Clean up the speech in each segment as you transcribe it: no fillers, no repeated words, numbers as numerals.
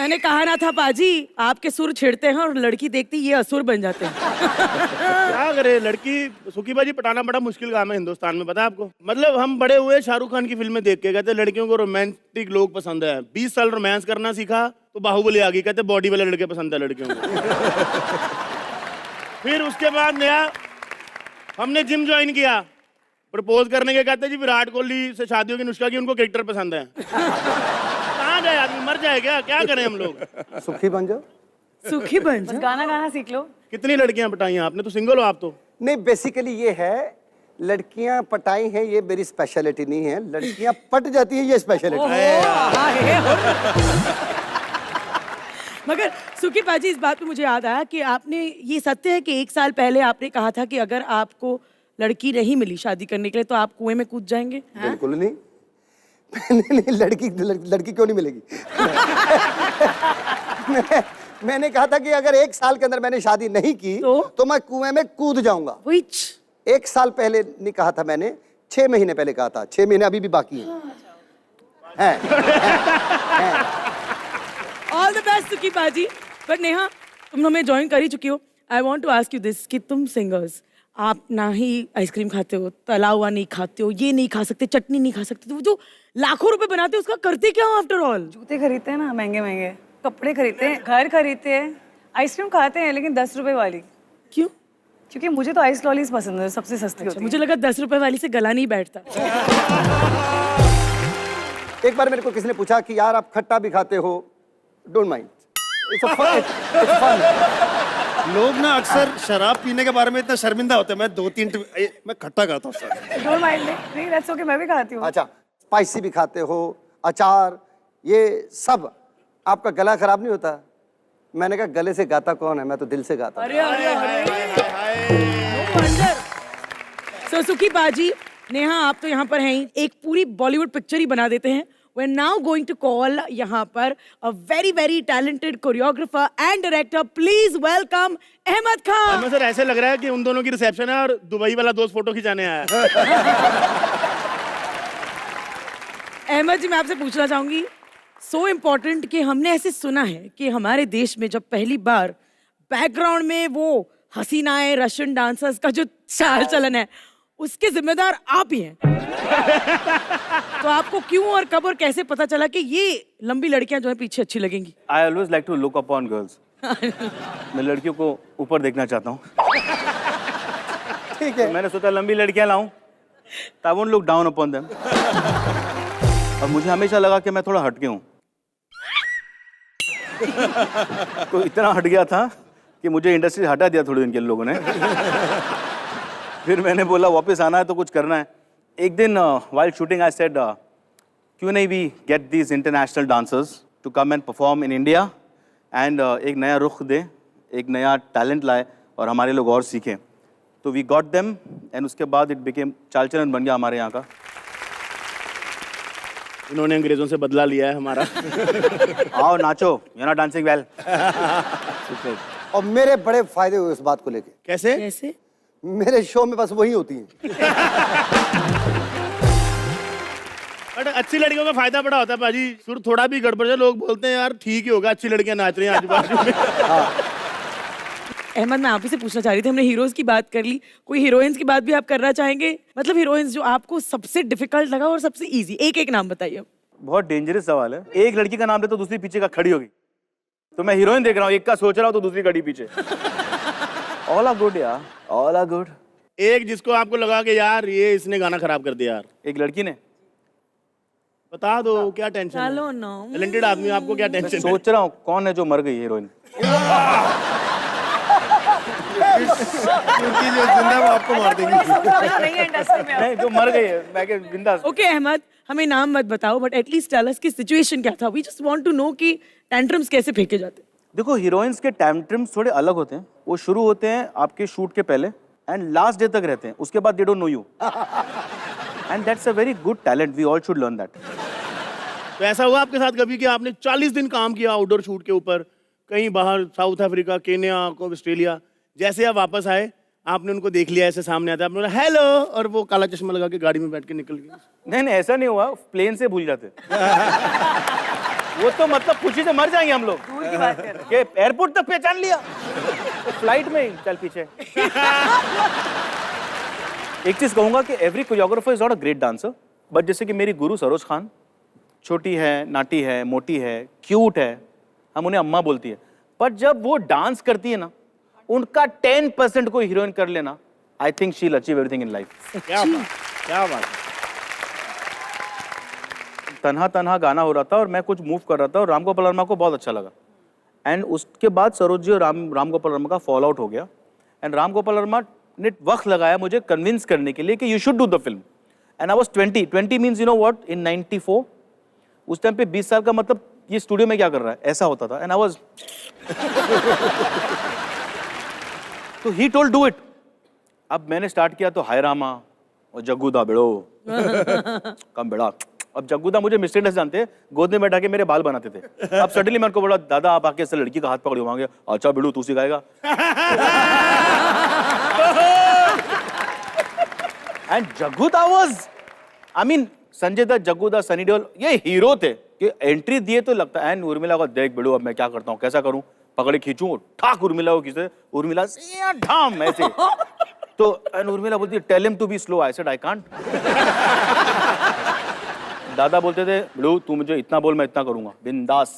मैंने कहा ना था पाजी, आपके सुर छिड़ते हैं और लड़की देखती ये असुर बन जाते हैं। क्या करे लड़की सुखी बाजी पटाना बड़ा मुश्किल काम है हिंदुस्तान में, पता है आपको। मतलब हम बड़े हुए शाहरुख खान की फिल्में देख के, कहते लड़कियों को रोमांटिक लोग पसंद है। 20 साल रोमांस करना सीखा तो बाहुबली आ गई, कहते बॉडी वाले लड़के पसंद है लड़कियों को। फिर उसके बाद नया हमने जिम ज्वाइन किया, प्रपोज करने के कहते जी विराट कोहली से शादी होगी अनुष्का की, उनको क्रिकेटर पसंद है। कहाँ जाए आदमी, मर जाए क्या करें हम लोग। सुखी बन जाओ। सुखी बन जाओ। गाना गाना सीख लो। कितनी लड़कियां पटाई हैं आपने, तो सिंगल हो आप तो। नहीं, बेसिकली ये है, लड़कियां पटाई हैं ये मेरी स्पेशलिटी नहीं है, लड़कियां पट जाती है ये स्पेशलिटी है। मगर सुखी पाजी, इस बात पे मुझे याद आया कि आपने, ये सत्य है कि 1 साल पहले आपने कहा था कि अगर आपको लड़की नहीं मिली शादी करने के लिए तो आप कुएं में कूद जाएंगे? बिल्कुल नहीं। नहीं, लड़की क्यों नहीं मिलेगी। मैंने कहा था कि अगर 1 साल के अंदर मैंने शादी नहीं की तो मैं कुएं में कूद जाऊंगा। 1 साल पहले नहीं कहा था मैंने, 6 महीने पहले कहा था। 6 महीने अभी भी बाकी है। ऑल द बेस्ट सुखी पाजी। पर नेहा, तुम हमें ज्वाइन कर ही चुकी हो। I want to ask you this कि तुम सिंगर्स, आप ना ही आइसक्रीम खाते हो, तला हुआ नहीं खाते हो, ये नहीं खा सकते, चटनी नहीं खा सकते, तो जो लाखों रुपए बनाते हो उसका करते क्या हो आफ्टर ऑल? जूते खरीदते हैं ना महंगे महंगे, कपड़े खरीदते हैं, घर खरीदते हैं, आइसक्रीम खाते हैं लेकिन 10 रुपए वाली। क्यों? क्योंकि मुझे तो आइस लॉलीज पसंद है, सबसे सस्ती होती है। मुझे लगा 10 रुपए वाली से गला नहीं बैठता। एक बार मेरे को किसी ने पूछा कि यार आप खट्टा भी खाते हो, डोंट माइंड, इट्स फन। लोग ना अक्सर शराब पीने के बारे में इतना शर्मिंदा होते हैं। मैं 2-3 मैं खट्टा खाता हूँ। डोंट माइंड नहीं, दैट्स ओके, मैं भी खाती हूँ। अच्छा, स्पाइसी भी खाते हो, अचार, ये सब, आपका गला खराब नहीं होता? मैंने कहा गले से गाता कौन है, मैं तो दिल से गाता हूं। सो सुखी बाजी, नेहा आप तो यहाँ पर हैं ही, एक पूरी बॉलीवुड पिक्चर ही बना देते हैं। We're now going to call यहाँ पर a very very talented choreographer and director. Please welcome Ahmad Khan. हमें सर ऐसे लग रहा है कि उन दोनों की रिसेप्शन है और दुबई वाला दोस्त फोटो खिंचाने आया है। अहमद जी, मैं आपसे पूछना चाहूंगी, सो इम्पोर्टेंट कि हमने ऐसे सुना है कि हमारे देश में जब पहली बार बैकग्राउंड में वो हसीनाएं, रशियन डांसर्स का जो चाल चलन है, उसके जिम्मेदार आप ही हैं। तो आपको क्यों और कब और कैसे पता चला कि ये लंबी लड़कियां जो है पीछे अच्छी लगेंगी? I always like to look upon girls. मैं लड़कियों को ऊपर देखना चाहता हूँ। ठीक है। तो मैंने सोचा लंबी लड़कियां लाऊं, I won't look down upon them. और मुझे हमेशा लगा कि मैं थोड़ा हटके हूँ। तो इतना हट गया था कि मुझे इंडस्ट्री से हटा दिया थोड़े दिन के लोगों ने। फिर मैंने बोला वापस आना है तो कुछ करना है। एक दिन while shooting I said क्यों नहीं we get these international dancers to come and perform in India and एक नया रुख दे, एक नया टैलेंट लाए और हमारे लोग और सीखें। तो we got them and उसके बाद it became चाल चलन बन गया हमारे यहाँ का। इन्होंने अंग्रेजों से बदला लिया है हमारा। आओ नाचो, you're not dancing well। और मेरे बड़े फायदे हुए इस बात को लेके। कैसे? कैसे? मेरे शो में बस वही होती हैं। बट अच्छी लड़कियों का फायदा बड़ा होता है पाजी, सुर थोड़ा भी गड़बड़ है लोग बोलते हैं यार ठीक ही होगा, अच्छी लड़कियां नाच रही हैं आजू बाजू में। अहमद, मैं आप ही से पूछना चाह रही थी, हमने हीरोज की बात कर ली, कोई हीरोइंस की बात भी आप करना चाहेंगे? मतलब हीरोइंस जो आपको सबसे डिफिकल्ट लगा और सबसे इजी, एक नाम बताइए। बहुत डेंजरस सवाल है। एक लड़की का नाम ले तो दूसरी पीछे का खड़ी होगी, तो मैं हीरोइन देख रहा हूँ, एक का सोच रहा हूँ तो दूसरी खड़ी पीछे। ऑल आर गुड यार, ऑल आर गुड। एक जिसको आपको लगा कि यार ये इसने गाना खराब कर दिया यार, एक लड़की ने। बता दो, क्या टेंशन है? चलो ना, टैलेंटेड आदमी, आपको क्या टेंशन है? सोच रहा हूँ कौन है जो मर गई हीरोइन। क्योंकि जो जिंदा है वो आपको मार देंगी। नहीं है इंडस्ट्री में। नहीं, जो मर गई है, मैं क्या बिंदास। ओके अहमद, हमें नाम मत बताओ बट एटलीस्ट टेल अस कि सिचुएशन क्या था। We just want to know कि टेंट्रम्स कैसे फेंके जाते हैं। देखो, हीरोइंस के टेंट्रम्स थोड़े अलग होते हैं। वो शुरू होते हैं आपके शूट के पहले एंड लास्ट डे तक रहते हैं, उसके बाद they don't know you and that's a very good talent, we all should learn that. तो ऐसा हुआ आपके साथ कभी कि आपने 40 दिन काम किया आउटडोर शूट के ऊपर, कहीं बाहर, साउथ अफ्रीका, केन्या, ऑस्ट्रेलिया, जैसे आप वापस आए आपने उनको देख लिया ऐसे सामने आता, आपने बोला हेलो और वो काला चश्मा लगा के गाड़ी में बैठ के निकल गए? नहीं नहीं, ऐसा नहीं हुआ, प्लेन से भूल जाते। वो तो मतलब खुशी से मर जाएंगे हम लोग दूर की बात कर रहे कि एयरपोर्ट तक पहचान लिया, तो फ्लाइट में ही चल पीछे। एक चीज कहूंगा कि every choreographer is not a great dancer, but जैसे कि मेरी गुरु सरोज खान, छोटी है, नाटी है, मोटी है, क्यूट है, हम उन्हें अम्मा बोलती है, पर जब वो डांस करती है ना, उनका 10% कोई हीरोइन कर लेना, I think she will achieve everything in life. क्या बात है। तन्हा तन्हा गाना हो रहा था और मैं कुछ मूव कर रहा था और राम गोपाल वर्मा को बहुत अच्छा लगा, एंड उसके बाद सरोज जी और राम गोपाल वर्मा का फॉल आउट हो गया, एंड राम गोपाल वर्मा ने वक्त लगाया मुझे कन्विंस करने के लिए कि you should do the film, and I was 20 means you know what, in 94 उस टाइम पे 20 साल का मतलब ये स्टूडियो में क्या कर रहा है, ऐसा होता था, एंड आई वाज तो ही टोल्ड डू इट। अब मैंने स्टार्ट किया तो हाय रामा और जग्गूदा बेड़ो कम बेड़ा। अब जग्गूदा मुझे मिस्टेक से जानते हैं, गोद में बैठा के मेरे बाल बनाते थे। अब सडनली मैं उनको बोला, दादा आप आके ऐसे लड़की का हाथ पकड़े होंगे, अच्छा बेड़ू तू सिखाएगा। And Jaggudada was, I mean Sanjay Dutt, Jaggudada, Sunny Deol, ये हीरो थे कि एंट्री दिए तो लगता है, एंड उर्मिला को देख बेड़ू अब मैं क्या करता हूँ, कैसा करूँ, पकड़े खींचूं, ठाक उर्मिला को खींचे, उर्मिला से ढाम ऐसे, तो एंड उर्मिला बोलती है tell him to be slow, I said I can't. दादा बोलते थे बेड़ू तू मुझे इतना बोल मैं इतना करूंगा, बिंदास,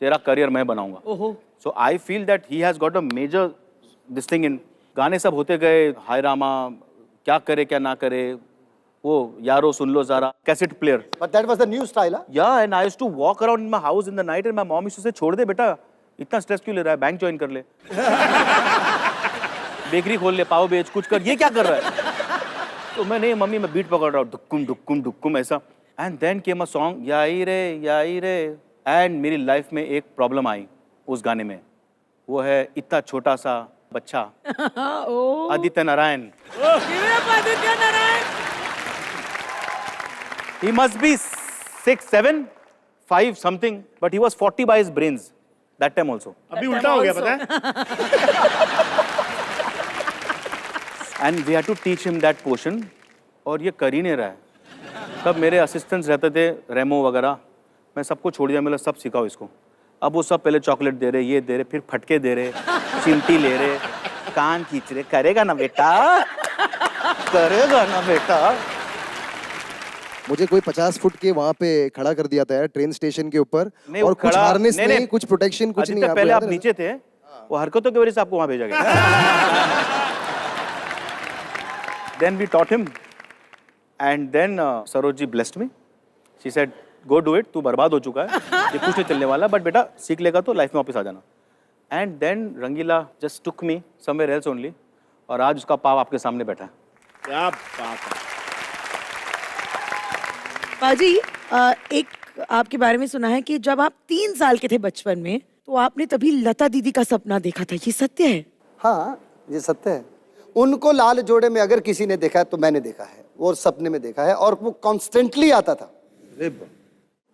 तेरा करियर मैं बनाऊंगा। So I feel that he has got a major this thing in. गाने सब होते गए, हाय रामा, क्या करे क्या ना करे, वो यारो सुन लो जरा, cassette player. But that was the new style, huh? Yeah, and I used to walk around in my house in the night and my mom used to say, छोड़ दे बेटा, इतना स्ट्रेस क्यों ले रहा है, बैंक ज्वाइन कर ले, bakery खोल ले, पाव बेच, कुछ कर, ये क्या कर रहा है? तो मैं नहीं मम्मी, मैं बीट पकड़ रहा हूँ, दुक्कुम दुक्कुम दुक्कुम ऐसा। And then came a song, याई रे, एंड मेरी लाइफ में एक प्रॉब्लम आई उस गाने में, वो है इतना छोटा सा बच्चा, Aditya Narayan. Aditya Narayan. He must be 6, 7, 5 something, but he was 40 by his brains that time also. अभी उल्टा हो गया पता है। And we had to teach him that portion, और ये कर ही नहीं रहा है। तब मेरे असिस्टेंट्स रहते थे, रेमो वगैरह, मैं सबको छोड़ दिया, मैं सब सिखाओ इसको। अब वो सब पहले चॉकलेट दे रहे, ये दे रहे, फिर फटके दे रहे, चिमटी ले रहे, कान खींच रहे, करेगा ना बेटा, करेगा ना बेटा। मुझे कोई 50 फुट के वहाँ पे खड़ा कर दिया था ट्रेन स्टेशन के ऊपर, और कुछ खड़ा- हार्नेस नहीं, नहीं, नहीं, कुछ प्रोटेक्शन, कुछ नहीं। पहले आप नीचे थे, वो हरकतों की वजह से आपको वहां भेजा गया। Then we taught him, and then Saroj ji blessed me. She said, "Go do it. तू बर्बाद हो चुका है, ये कुछ नहीं चलने वाला, बट बेटा सीख लेगा तो लाइफ में वापस आ जाना." And then Rangeela just took me somewhere else only, और आज उसका पाव आपके सामने बैठा है। क्या बात है। पाजी, एक आपके बारे में सुना है कि जब आप 3 साल के थे बचपन में, तो आपने तभी लता दीदी का सपना देखा था, ये सत्य है? हाँ, ये सत्य है। उनको लाल जोड़े में अगर किसी ने देखा है तो मैंने देखा है, वो सपने में देखा है, और वो कॉन्स्टेंटली आता था।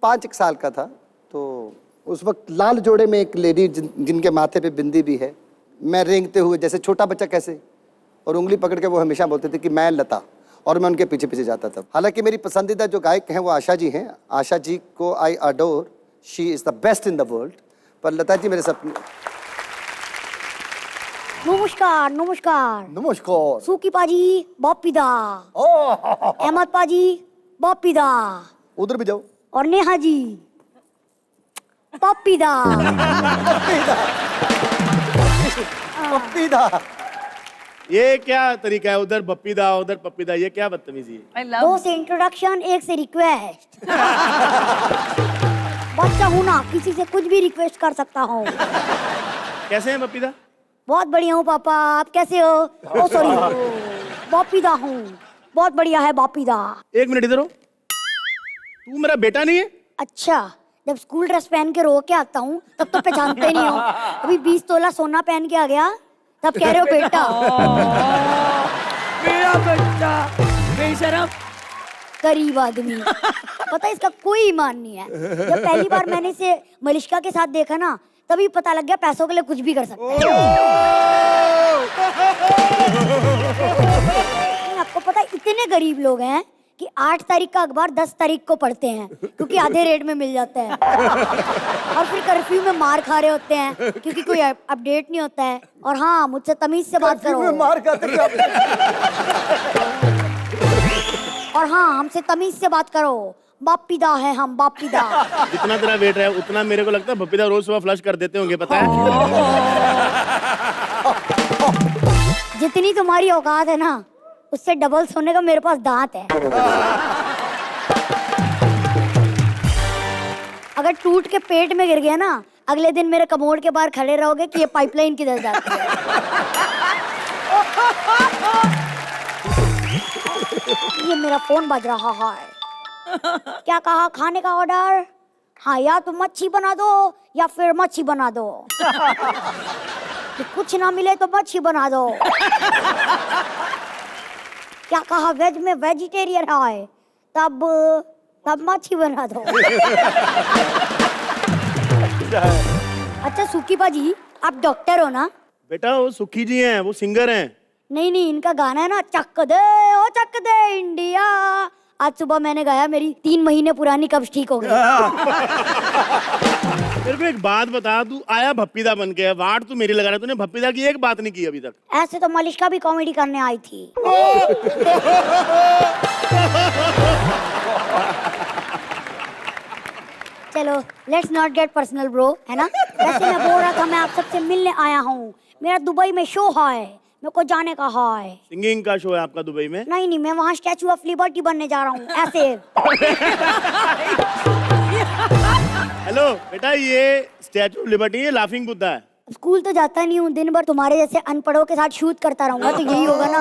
5 साल का था तो उस वक्त लाल जोड़े में एक लेडी जिनके माथे पे बिंदी भी है, मैं रेंगते हुए जैसे छोटा बच्चा कैसे, और उंगली पकड़ के वो हमेशा बोलते थे कि मैं लता, और मैं उनके पीछे पीछे जाता था। हालांकि मेरी पसंदीदा जो गायक हैं वो आशा जी हैं, आशा जी को I adore, she is the best in the world, पर लता जी मेरे सपने। नमस्कार नमस्कार नमस्कार। सुकी पाजी बॉपीदा, अहमद पाजी बॉपीदा, उधर भी जाओ। और नेहा जी पॉपीदा। पप्पीदा। ये क्या तरीका है, उधर बप्पीदा उधर पप्पीदा, ये क्या बदतमीजी है? I 2 love से इंट्रोडक्शन, 1 से रिक्वेस्ट। बच्चा हूँ ना, किसी से कुछ भी रिक्वेस्ट कर सकता हूँ। कैसे हैं बप्पीदा? बहुत बढ़िया हूँ पापा, आप कैसे हो? ओ सॉरी, बॉपीदा हूँ, बहुत बढ़िया है बॉपीदा। 1 मिनट इधर हो, तू मेरा बेटा नहीं है? अच्छा, जब स्कूल ड्रेस पहन के रो के आता हूँ तब तो पहचानते नहीं हो। अभी 20 तोला सोना पहन के आ गया तब कह रहे हो बेटा। मेरा बच्चा बेशरम। गरीब आदमी, पता है इसका कोई ईमान नहीं है। जब पहली बार मैंने इसे मलिश्का के साथ देखा ना, तभी पता लग गया पैसों के लिए कुछ भी कर सकते हैं। आपको पता है इतने गरीब लोग हैं कि 8 तारीख का अखबार 10 तारीख को पढ़ते हैं क्योंकि आधे रेट में मिल जाता है। और फिर कर्फ्यू में मार खा रहे होते हैं क्योंकि कोई अपडेट नहीं होता है। और हाँ, मुझसे तमीज से बात कर्फ्यू करो। में मार खाते क्या? और हाँ, हमसे तमीज से बात करो। बापीदा है हम, बापीदा। जितना तेरा वेट है उतना मेरे को लगता है भप्पीदा रोज सुबह फ्लश कर देते होंगे, पता है? जितनी तुम्हारी औकात है ना, उससे डबल सोने का मेरे पास दांत है। अगर टूट के पेट में गिर गया ना, अगले दिन मेरे कमोड के बाहर खड़े रहोगे कि ये पाइपलाइन किधर जाती है। ये मेरा फोन बज रहा है। क्या कहा? खाने का ऑर्डर? हाँ, या तो मच्छी बना दो या फिर मच्छी बना दो। कुछ ना मिले तो मच्छी बना दो। क्या कहा? वेज में वेजिटेरियन है, तब मच्छी बना दो। अच्छा सुखी बाजी, आप डॉक्टर हो ना? बेटा वो सुखी जी हैं, वो सिंगर हैं। नहीं नहीं, इनका गाना है ना, चक दे ओ चक दे इंडिया। आज सुबह मैंने गाया, मेरी 3 महीने पुरानी कब्ज ठीक हो गई। मेरे को एक बात बता, तू आया भप्पीदा बन के, वाट तू मेरी लगा रहा है, तूने भप्पीदा की एक बात नहीं की अभी तक। ऐसे तो मलिश्का भी कॉमेडी करने आई थी। चलो let's not get personal bro, है ना? वैसे मैं बोल रहा था, मैं आप सबसे मिलने आया हूँ। मेरा दुबई में शो है, मेरे को जाने का है। सिंगिंग का शो है आपका दुबई में? नहीं नहीं, मैं वहाँ स्टैचू ऑफ लिबर्टी बनने जा रहा हूँ, ऐसे। हेलो बेटा, ये स्टैचू ऑफ लिबर्टी, ये लाफिंग बुद्धा है। स्कूल तो जाता नहीं हूँ, दिन भर तुम्हारे जैसे अनपढ़ों के साथ शूट करता रहूंगा, तो यही होगा ना।